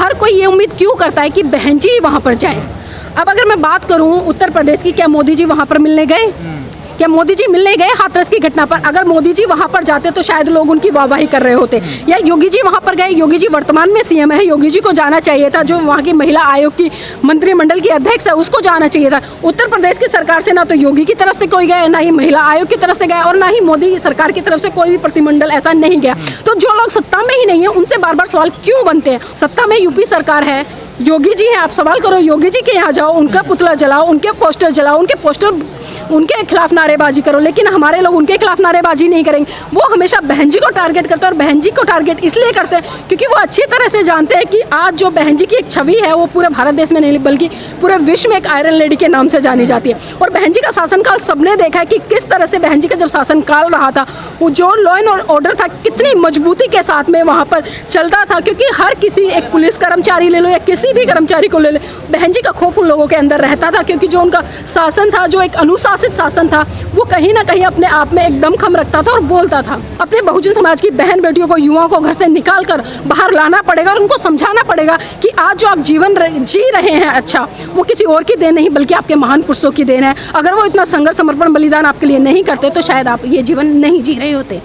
हर कोई ये उम्मीद क्यों करता है कि बहन जी वहाँ पर जाएं। अब अगर मैं बात करूँ उत्तर प्रदेश की, क्या मोदी जी वहाँ पर मिलने गए? क्या मोदी जी मिलने गए हाथरस की घटना पर? अगर मोदी जी वहाँ पर जाते तो शायद लोग उनकी वाहवाही कर रहे होते। या योगी जी वहाँ पर गए? योगी जी वर्तमान में सीएम है, योगी जी को जाना चाहिए था। जो वहाँ की महिला आयोग की मंत्रिमंडल की अध्यक्ष है उसको जाना चाहिए था। उत्तर प्रदेश की सरकार से ना तो योगी की तरफ से कोई गया, ना ही महिला आयोग की तरफ से गया, और ना ही मोदी सरकार की तरफ से कोई भी प्रतिनिधिमंडल ऐसा नहीं गया। तो जो लोग सत्ता में ही नहीं है उनसे बार बार सवाल क्यों बनते हैं? सत्ता में यूपी सरकार है, योगी जी हैं, आप सवाल करो योगी जी के यहाँ जाओ, उनका पुतला जलाओ, उनके पोस्टर जलाओ, उनके खिलाफ नारेबाजी करो, लेकिन हमारे लोग उनके खिलाफ नारेबाजी नहीं करेंगे। वो हमेशा बहन जी को टारगेट करते हैं, और बहन जी को टारगेट इसलिए करते हैं क्योंकि वो अच्छी तरह से जानते हैं कि आज जो बहन जी की एक छवि है वो पूरे भारत देश में नहीं बल्कि पूरे विश्व में एक आयरन लेडी के नाम से जानी जाती है। और बहन जी का शासनकाल सबने देखा है कि किस तरह से बहन जी का जब शासनकाल रहा था, वो जो लॉ एंड ऑर्डर था कितनी मजबूती के साथ में वहाँ पर चलता था, क्योंकि हर किसी, एक पुलिस कर्मचारी ले लो या किसी भी कर्मचारी को ले लो, बहन जी का खौफ उन लोगों के अंदर रहता था, क्योंकि जो उनका शासन था, जो एक अनुशासित शासन था, वो कहीं ना कहीं अपने आप में एक दमखम रखता था और बोलता था। अपने बहुजन समाज की बहन बेटियों को, युवाओं को घर से निकाल कर बाहर लाना पड़ेगा और उनको समझाना पड़ेगा कि आज जो आप जीवन जी रहे हैं अच्छा, वो किसी और की देन नहीं बल्कि आपके महान पुरुषों की देन है। अगर वो इतना संघर्ष, समर्पण, बलिदान आपके लिए नहीं करते तो शायद आप ये जीवन नहीं जी रहे होते।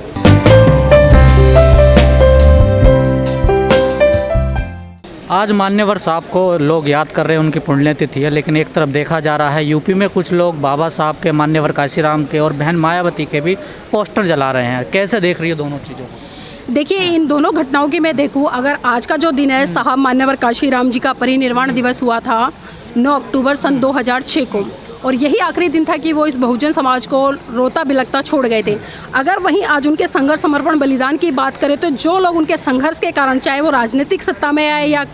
आज मान्यवर साहब को लोग याद कर रहे हैं, उनकी पुण्यतिथि है, लेकिन एक तरफ देखा जा रहा है यूपी में कुछ लोग बाबा साहब के, मान्यवर काशीराम के और बहन मायावती के भी पोस्टर जला रहे हैं। कैसे देख रही है दोनों चीज़ों को? देखिए, इन दोनों घटनाओं की मैं देखूं, अगर आज का जो दिन है, साहब मान्यवर काशीराम जी का परिनिर्वाण दिवस हुआ था 9 अक्टूबर सन 2006 को, और यही आखिरी दिन था कि वो इस बहुजन समाज को रोता बिलखता छोड़ गए थे। अगर वहीं आज उनके संघर्ष, समर्पण, बलिदान की बात करें तो जो लोग उनके संघर्ष के कारण, चाहे वो राजनीतिक सत्ता में आए या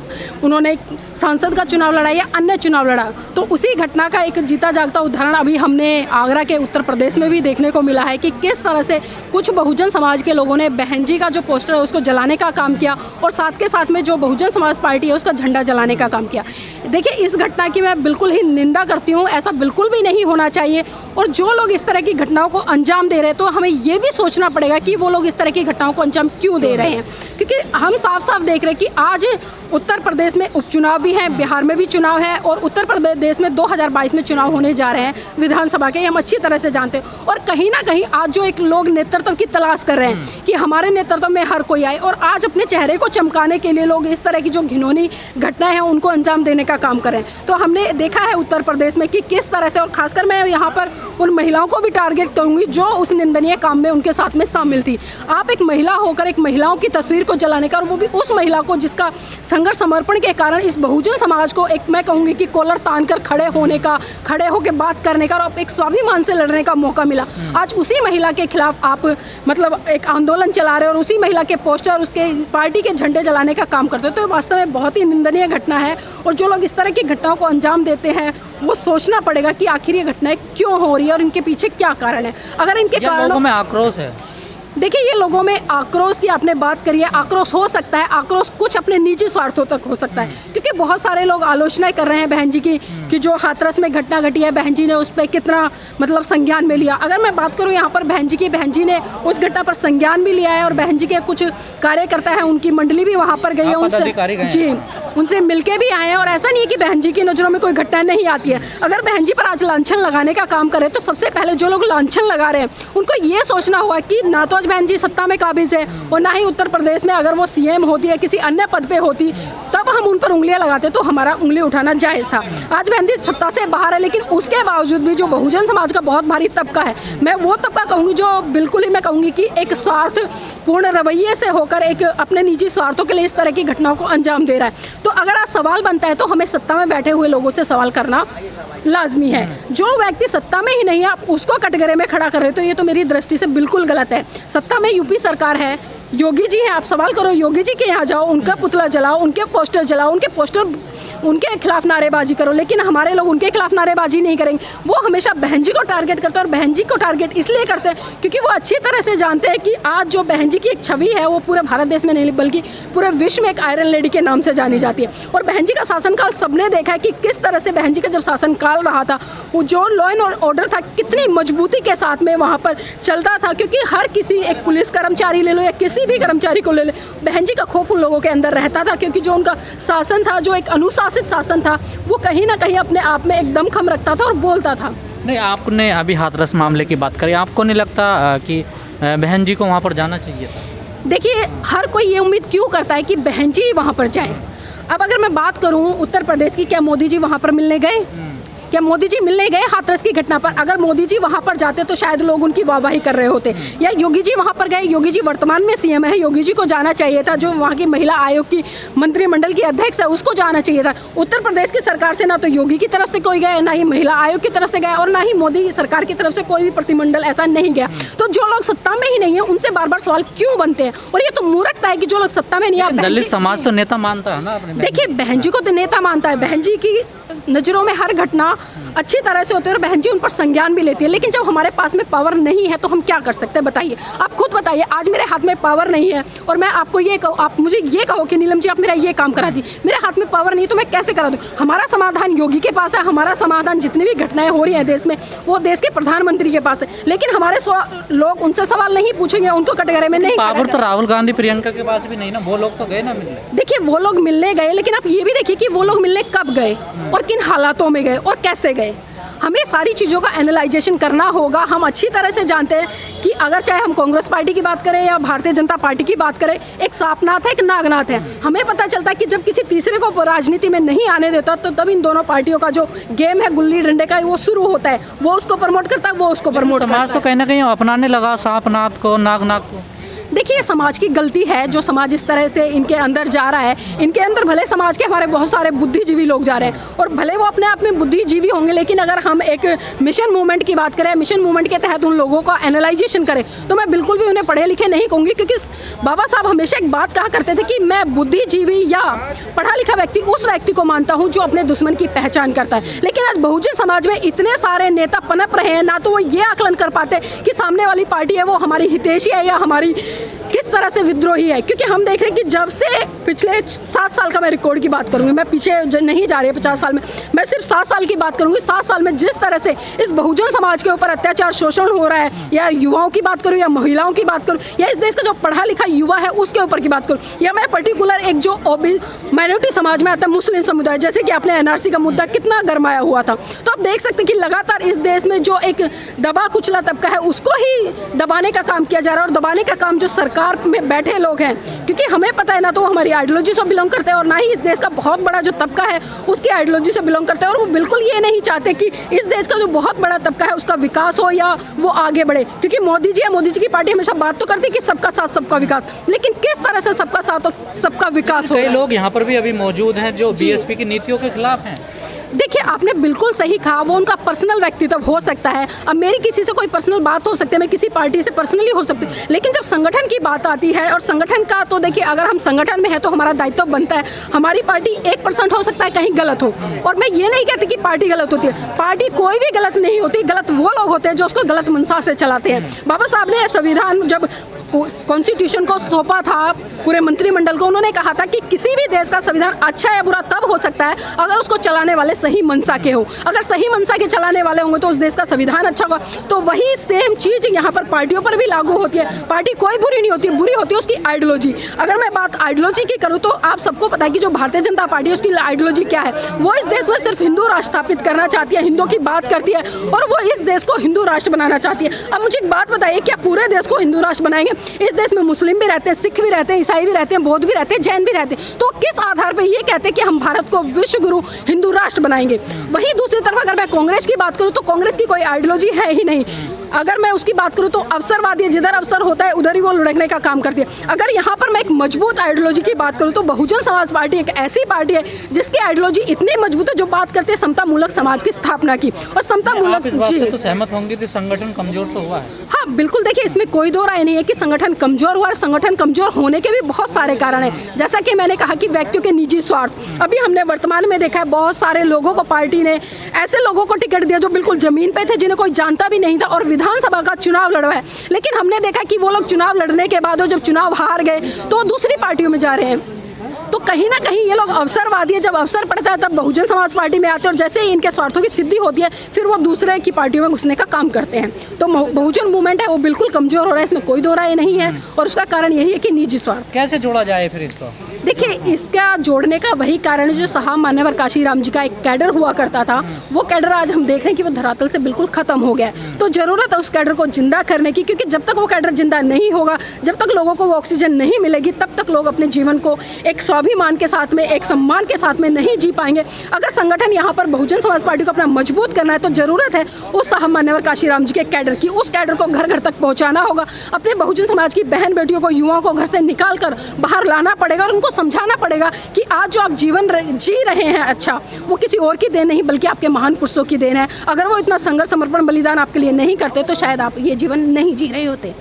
उन्होंने सांसद का चुनाव लड़ा या अन्य चुनाव लड़ा, तो उसी घटना का एक जीता जागता उदाहरण अभी हमने आगरा के उत्तर प्रदेश में भी देखने को मिला है कि किस तरह से कुछ बहुजन समाज के लोगों ने बहन जी का जो पोस्टर है उसको जलाने का काम किया, और साथ के साथ में जो बहुजन समाज पार्टी है उसका झंडा जलाने का काम किया। देखिए, इस घटना की मैं बिल्कुल ही निंदा करती हूँ, ऐसा बिल्कुल भी नहीं होना चाहिए। और जो लोग इस तरह की घटनाओं को अंजाम दे रहे हैं तो हमें ये भी सोचना पड़ेगा कि वो लोग इस तरह की घटनाओं को अंजाम क्यों दे रहे हैं, क्योंकि हम साफ साफ देख रहे हैं कि आज उत्तर प्रदेश में उपचुनाव भी हैं, बिहार में भी चुनाव है, और उत्तर प्रदेश में 2022 में चुनाव होने जा रहे हैं विधानसभा के, हम अच्छी तरह से जानते हैं। और कहीं ना कहीं आज जो एक लोग नेतृत्व की तलाश कर रहे हैं कि हमारे नेतृत्व में हर कोई आए, और आज अपने चेहरे को चमकाने के लिए लोग इस तरह की जो घिनौनी घटनाएं हैं उनको अंजाम देने का काम करें। तो हमने देखा है उत्तर प्रदेश में कि किस तरह से, और खासकर मैं यहाँ पर उन महिलाओं को भी टारगेट करूँगी जो उस निंदनीय काम में उनके साथ में शामिल थी। आप एक महिला होकर एक महिलाओं की तस्वीर को जलाने का, और वो भी उस महिला को जिसका संघर्ष, समर्पण के कारण इस बहुजन समाज को एक, मैं कहूँगी कि कॉलर तान कर खड़े होने का, खड़े होकर बात करने का और एक स्वाभिमान से लड़ने का मौका मिला। आज उसी महिला के खिलाफ आप मतलब एक आंदोलन चला रहे हो और उसी महिला के पोस्टर, उसके पार्टी के झंडे जलाने का काम करते हो, तो वास्तव में बहुत ही निंदनीय घटना है। और जो लोग इस तरह की घटनाओं को अंजाम देते हैं वो सोचना पड़ेगा कि आखिर ये घटनाएं क्यों हो रही है और इनके पीछे क्या कारण है। अगर इनके कारणों में आक्रोश है, देखिए, ये लोगों में आक्रोश की आपने बात करी है, आक्रोश हो सकता है, आक्रोश कुछ अपने निजी स्वार्थों तक हो सकता है, क्योंकि बहुत सारे लोग आलोचना कर रहे हैं बहन जी की कि जो हाथरस में घटना घटी है बहन जी ने उस पर कितना मतलब संज्ञान में लिया। अगर मैं बात करूं यहाँ पर बहन जी ने उस घटना पर संज्ञान भी लिया है, और बहन जी के कुछ कार्यकर्ता है, उनकी मंडली भी वहाँ पर गई है, उनसे मिलके भी आए हैं। और ऐसा नहीं है कि बहन जी की नज़रों में कोई घटना नहीं आती है। अगर बहन जी पर आज लांछन लगाने का काम करें तो सबसे पहले जो लोग लांछन लगा रहे हैं उनको ये सोचना हुआ कि ना तो आज बहन जी सत्ता में काबिज है, और ना ही उत्तर प्रदेश में अगर वो सीएम होती है, किसी अन्य पद पे होती, तब हम उन पर उंगलियां लगाते तो हमारा उंगली उठाना जायज़ था। आज बहन जी सत्ता से बाहर है, लेकिन उसके बावजूद भी जो बहुजन समाज का बहुत भारी तबका है, मैं वो तबका कहूँगी जो बिल्कुल ही, मैं कहूँगी कि एक स्वार्थपूर्ण रवैये से होकर एक अपने निजी स्वार्थों के लिए इस तरह की घटनाओं को अंजाम दे रहा है। तो अगर आज सवाल बनता है तो हमें सत्ता में बैठे हुए लोगों से सवाल करना लाजमी है। जो व्यक्ति सत्ता में ही नहीं है आप उसको कटघरे में खड़ा कर रहे हो, तो ये तो मेरी दृष्टि से बिल्कुल गलत है। सत्ता में यूपी सरकार है, योगी जी हैं, आप सवाल करो योगी जी के यहाँ जाओ, उनका पुतला जलाओ, उनके पोस्टर जलाओ, उनके खिलाफ नारेबाजी करो, लेकिन हमारे लोग उनके खिलाफ नारेबाजी नहीं करेंगे। वो हमेशा बहन जी को टारगेट करते हैं, और बहन जी को टारगेट इसलिए करते हैं क्योंकि वो अच्छी तरह से जानते हैं कि आज जो बहन जी की एक छवि है वो पूरे भारत देश में नहीं बल्कि पूरे विश्व में एक आयरन लेडी के नाम से जानी जाती है। और बहन जी का शासनकाल सबने देखा है कि किस तरह से बहन जी का जब शासनकाल रहा था, वो जो लॉ एंड ऑर्डर था कितनी मजबूती के साथ में वहाँ पर चलता था, क्योंकि हर किसी, एक पुलिस कर्मचारी ले लो या किसी किसी भी कर्मचारी को ले ले, बहन जी का खौफ उन लोगों के अंदर रहता था, क्योंकि जो उनका शासन था, जो एक अनुशासित शासन था, वो कहीं ना कहीं अपने आप में एक दमखम रखता था और बोलता था। नहीं, आपने अभी हाथरस मामले की बात करी, आपको नहीं लगता कि बहन जी को वहाँ पर जाना चाहिए था? देखिए, हर कोई ये उम्मीद क्यों करता है कि बहन जी वहाँ पर जाएं। अब अगर मैं बात करूँ उत्तर प्रदेश की, क्या मोदी जी वहाँ पर मिलने गए? क्या मोदी जी मिलने गए हाथरस की घटना पर? अगर मोदी जी वहाँ पर जाते तो शायद लोग उनकी वाहवाही कर रहे होते। या योगी जी वहाँ पर गए, योगी जी वर्तमान में सीएम है, योगी जी को जाना चाहिए था। जो वहाँ की महिला आयोग की मंत्रिमंडल की अध्यक्ष है, उसको जाना चाहिए था। उत्तर प्रदेश की सरकार से ना तो योगी की तरफ से कोई गया, ना ही महिला आयोग की तरफ से गया, और ना ही मोदी सरकार की तरफ से कोई भी प्रतिमंडल ऐसा नहीं गया। तो जो लोग सत्ता में ही नहीं है, उनसे बार बार सवाल क्यों बनते हैं? और ये तो मूर्खता है कि जो लोग सत्ता में नहीं है। दलित समाज तो नेता मानता है ना अपने। देखिए, बहन जी को तो नेता मानता है, बहन जी की नज़रों में हर घटना अच्छी तरह से होती है और बहन जी उन पर संज्ञान भी लेती है। लेकिन जब हमारे पास में पावर नहीं है तो हम क्या कर सकते हैं, बताइए? आप खुद बताइए। आज मेरे हाथ में पावर नहीं है और मैं आपको ये कहूँ, आप मुझे ये कहो कि नीलम जी आप मेरा ये काम करा दी, मेरे हाथ में पावर नहीं तो मैं कैसे करा दूँ? हमारा समाधान योगी के पास है, हमारा समाधान जितनी भी घटनाएं हो रही हैं देश में, वो देश के प्रधानमंत्री के पास है। लेकिन हमारे लोग उनसे सवाल नहीं पूछेंगे, उनको कटघरे में नहीं। पावर तो राहुल गांधी प्रियंका के पास भी नहीं ना, वो लोग तो गए ना मिलने। देखिए, वो लोग मिलने गए, लेकिन आप ये भी देखिए कि वो लोग मिलने कब गए और किन हालातों में गए और कैसे गए। हमें सारी चीज़ों का एनालाइजेशन करना होगा। हम अच्छी तरह से जानते हैं कि अगर चाहे हम कांग्रेस पार्टी की बात करें या भारतीय जनता पार्टी की बात करें, एक सांपनाथ है, एक नागनाथ है। हमें पता चलता है कि जब किसी तीसरे को राजनीति में नहीं आने देता तो तब इन दोनों पार्टियों का जो गेम है गुल्ली डंडे का, वो शुरू होता है। वो उसको प्रमोट करता है, वो उसको प्रमोट करता है। समाज तो कहीं ना कहीं अपनाने लगा सांपनाथ को, नागनाथ को। देखिए, समाज की गलती है जो समाज इस तरह से इनके अंदर जा रहा है। इनके अंदर भले समाज के हमारे बहुत सारे बुद्धिजीवी लोग जा रहे हैं और भले वो अपने आप में बुद्धिजीवी होंगे, लेकिन अगर हम एक मिशन मूवमेंट की बात करें, मिशन मूवमेंट के तहत उन लोगों का एनालाइजेशन करें, तो मैं बिल्कुल भी उन्हें पढ़े लिखे नहीं कहूँगी। क्योंकि बाबा साहब हमेशा एक बात कहा करते थे कि मैं बुद्धिजीवी या पढ़ा लिखा व्यक्ति उस व्यक्ति को मानता हूँ जो अपने दुश्मन की पहचान करता है। लेकिन आज बहुजन समाज में इतने सारे नेता पनप रहे हैं, ना तो वो ये आकलन कर पाते कि सामने वाली पार्टी है वो हमारी हितैषी है या हमारी किस तरह से विद्रोही है। क्योंकि हम देख रहे हैं कि जब से पिछले 7 साल का मैं रिकॉर्ड की बात करूंगी, मैं पीछे नहीं जा रही 50 साल में, मैं सिर्फ 7 साल की बात करूंगी। 7 साल में जिस तरह से इस बहुजन समाज के ऊपर अत्याचार शोषण हो रहा है, या युवाओं की बात करूं या महिलाओं की बात करूं या इस देश का जो पढ़ा लिखा युवा है उसके ऊपर की बात करूं, या मैं पर्टिकुलर एक जो माइनॉरिटी समाज में आता है मुस्लिम समुदाय, जैसे कि आपने एनआरसी का मुद्दा कितना गरमाया हुआ था, तो आप देख सकते हैं कि लगातार इस देश में जो एक दबा कुचला तबका है उसको ही दबाने का काम किया जा रहा है। और दबाने का काम जो सरकार में बैठे लोग हैं, क्योंकि हमें पता है ना तो वो हमारी आइडियोलॉजी से बिलोंग करते हैं और ना ही इस देश का बहुत बड़ा जो तबका है उसकी आइडियोलॉजी से बिलोंग करते हैं। और वो बिल्कुल ये नहीं चाहते कि इस देश का जो बहुत बड़ा तबका है उसका विकास हो या वो आगे बढ़े। क्योंकि मोदी जी है, मोदी जी की पार्टी हमेशा बात तो करती है कि सबका साथ सबका विकास, लेकिन किस तरह से सबका साथ और सबका विकास हो। कई लोग यहाँ पर भी अभी मौजूद हैं जो बीएसपी की नीतियों के खिलाफ हैं। देखिए, आपने बिल्कुल सही कहा, वो उनका पर्सनल व्यक्तित्व हो सकता है। अब मेरी किसी से कोई पर्सनल बात हो सकती है, मैं किसी पार्टी से पर्सनली हो सकती हूँ, लेकिन जब संगठन की बात आती है और संगठन का, तो देखिए अगर हम संगठन में है तो हमारा दायित्व बनता है। हमारी पार्टी 1% हो सकता है कहीं गलत हो, और मैं ये नहीं कहती कि पार्टी गलत होती है, पार्टी कोई भी गलत नहीं होती। गलत वो लोग होते हैं जो उसको गलत मंशा से चलाते हैं। बाबा साहब ने संविधान जब कॉन्स्टिट्यूशन को सौंपा था पूरे मंत्रिमंडल को, उन्होंने कहा था कि किसी भी देश का संविधान अच्छा या बुरा तब हो सकता है अगर उसको चलाने वाले सही मंशा के हो। अगर सही मंशा के चलाने वाले होंगे तो उस देश का संविधान अच्छा होगा। तो वही सेम चीज़ यहाँ पर पार्टियों पर भी लागू होती है। पार्टी कोई बुरी नहीं होती, बुरी होती है उसकी आइडियोलॉजी। अगर मैं बात आइडियोलॉजी की करूँ तो आप सबको पता है कि जो भारतीय जनता पार्टी है उसकी आइडियोलॉजी क्या है। वो इस देश में सिर्फ हिंदू राष्ट्र स्थापित करना चाहती है, हिंदुओं की बात करती है और वो इस देश को हिंदू राष्ट्र बनाना चाहती है। अब मुझे एक बात बताइए, क्या पूरे देश को हिंदू राष्ट्र बनाएंगे? इस देश में मुस्लिम भी रहते हैं, सिख भी रहते हैं, ईसाई भी रहते हैं, बौद्ध भी रहते हैं, जैन भी रहते हैं। तो किस आधार पर ये कहते हैं कि हम भारत को विश्व गुरु हिंदू राष्ट्र बनाएंगे? वहीं दूसरी तरफ अगर मैं कांग्रेस की बात करूं तो कांग्रेस की कोई आइडियोलॉजी है ही नहीं। अगर मैं उसकी बात करूं तो अवसरवादी, जिधर अवसर होता है उधर ही वो लुढ़कने का काम करती है। अगर यहाँ पर मैं एक मजबूत आइडियोलॉजी की बात करूं तो बहुजन समाज पार्टी एक ऐसी पार्टी है जिसकी आइडियोलॉजी इतनी मजबूत है जो बात करती है समता मूलक समाज की स्थापना की। और समता मूलक, तो सहमत होंगे कि संगठन कमजोर तो हुआ है? हाँ बिल्कुल, देखिए इसमें कोई दो राय नहीं है कि संगठन कमजोर हुआ। और संगठन कमजोर होने के भी बहुत सारे कारण हैं, जैसा कि मैंने कहा कि व्यक्तियों के निजी स्वार्थ। अभी हमने वर्तमान में देखा है बहुत सारे लोगों को पार्टी ने ऐसे लोगों को टिकट दिया जो बिल्कुल जमीन पे थे, जिन्हें कोई जानता भी नहीं था और विधानसभा का चुनाव लड़वाए। लेकिन हमने देखा कि वो लोग चुनाव लड़ने के बाद जब चुनाव हार गए तो दूसरी पार्टियों में जा रहे हैं। तो कहीं ना कहीं ये लोग अवसरवादी है, जब अवसर पड़ता है तब बहुजन समाज पार्टी में आते हैं और जैसे ही इनके स्वार्थों की सिद्धि होती है फिर वो दूसरे की पार्टियों में घुसने का काम करते हैं। तो बहुजन मूवमेंट है वो बिल्कुल कमजोर हो रहा है, इसमें कोई दो राय नहीं है और उसका कारण यही है कि निजी स्वार्थ। कैसे जोड़ा जाए फिर इसको? देखिए, इसका जोड़ने का वही कारण है जो साहब मान्यवर काशीराम जी का एक कैडर हुआ करता था, वो कैडर आज हम देख रहे हैं कि वो धरातल से बिल्कुल खत्म हो गया है। तो जरूरत है उस कैडर को जिंदा करने की, क्योंकि जब तक वो कैडर जिंदा नहीं होगा, जब तक लोगों को वो ऑक्सीजन नहीं मिलेगी, तब तक लोग अपने जीवन को एक स्वाभिमान के साथ में, एक सम्मान के साथ में नहीं जी पाएंगे। अगर संगठन यहाँ पर बहुजन समाज पार्टी को अपना मजबूत करना है तो जरूरत है उस साहब मान्यवर काशीराम जी के कैडर की। उस कैडर को घर घर तक पहुँचाना होगा, अपने बहुजन समाज की बहन बेटियों को, युवाओं को घर से निकाल कर बाहर लाना पड़ेगा और उनको समझाना पड़ेगा कि आज जो आप जीवन जी रहे हैं अच्छा, वो किसी और की देन नहीं बल्कि आपके महान पुरुषों की देन है। अगर वो इतना संघर्ष, समर्पण, बलिदान आपके लिए नहीं करते तो शायद आप ये जीवन नहीं जी रहे होते।